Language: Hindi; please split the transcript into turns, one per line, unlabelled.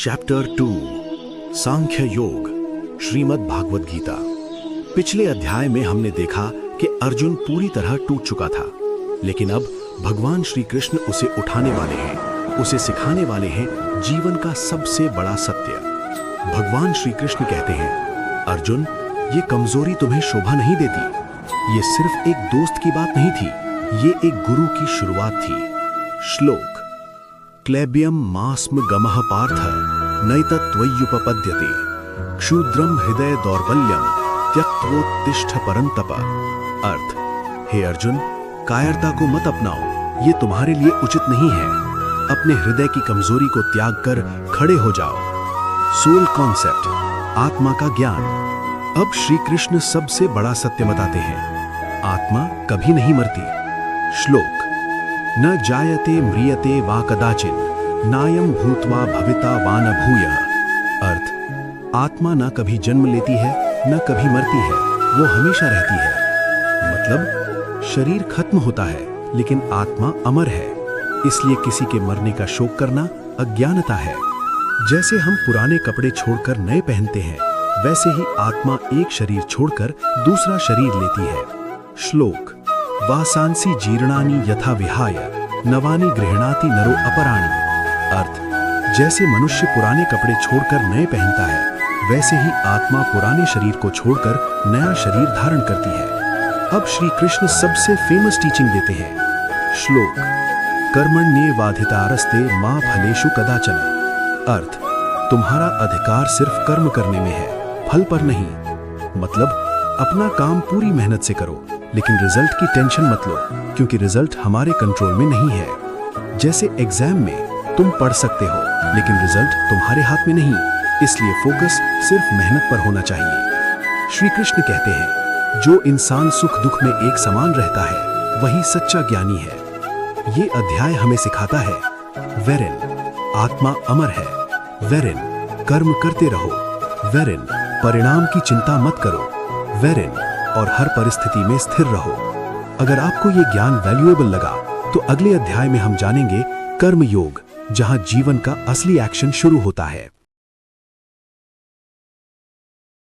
चैप्टर 2 सांख्य योग श्रीमद् भागवत गीता। पिछले अध्याय में हमने देखा कि अर्जुन पूरी तरह टूट चुका था, लेकिन अब भगवान श्री कृष्ण उसे उठाने वाले हैं, उसे सिखाने वाले हैं जीवन का सबसे बड़ा सत्य। भगवान श्री कृष्ण कहते हैं, अर्जुन, ये कमजोरी तुम्हें शोभा नहीं देती। ये सिर्फ एक दोस्त की बात नहीं थी, ये एक गुरु की शुरुआत थी। श्लोक। क्लेब्यम मास्म गमः पार्थ नैतत्त्वय्युपपद्यते क्षुद्रम हृदय दौर्बल्यम त्यक्त्वोत्तिष्ठ परंतप। अर्थ, हे अर्जुन, कायरता को मत अपनाओ, ये तुम्हारे लिए उचित नहीं है। अपने हृदय की कमजोरी को त्याग कर खड़े हो जाओ। सोल कॉन्सेप्ट, आत्मा का ज्ञान। अब श्री कृष्ण सबसे बड़ा सत्य बताते हैं, आत्मा कभी नहीं मरती। श्लोक। न जायते म्रियते वा कदाचिन नायम भूत्वा भविता वा न भूयः। अर्थ, आत्मा न कभी जन्म लेती है न कभी मरती है, वो हमेशा रहती है। मतलब शरीर खत्म होता है लेकिन आत्मा अमर है, इसलिए किसी के मरने का शोक करना अज्ञानता है। जैसे हम पुराने कपड़े छोड़कर नए पहनते हैं, वैसे ही आत्मा एक शरीर छोड़कर दूसरा शरीर लेती है। श्लोक। वासांसी जीर्णानि यथा विहाय नवानि गृह्णाति नरो अपराणि। अर्थ, जैसे मनुष्य पुराने कपड़े छोड़कर नए पहनता है, वैसे ही आत्मा पुराने शरीर को छोड़कर नया शरीर धारण करती है। अब श्री कृष्ण सबसे फेमस टीचिंग देते हैं। श्लोक। कर्मण्येवाधिकारस्ते मा फलेषु कदाचन। अर्थ, तुम्हारा अधिकार सिर्फ कर्म करने में है, फल पर नहीं। मतलब अपना काम पूरी मेहनत से करो, लेकिन रिजल्ट की टेंशन मत लो, क्योंकि रिजल्ट हमारे कंट्रोल में नहीं है। जैसे एग्जाम में तुम पढ़ सकते हो, लेकिन रिजल्ट तुम्हारे हाथ में नहीं, इसलिए फोकस सिर्फ मेहनत पर होना चाहिए। श्री कृष्ण कहते हैं, जो इंसान सुख दुख में एक समान रहता है, वही सच्चा ज्ञानी है। ये अध्याय हमें सिखाता है, वेरिन आत्मा अमर है, वेरिन कर्म करते रहो, वेरिन परिणाम की चिंता मत करो, वेरिन और हर परिस्थिति में स्थिर रहो। अगर आपको ये ज्ञान वैल्यूएबल लगा, तो अगले अध्याय में हम जानेंगे कर्म योग, जहां जीवन का असली एक्शन शुरू होता है।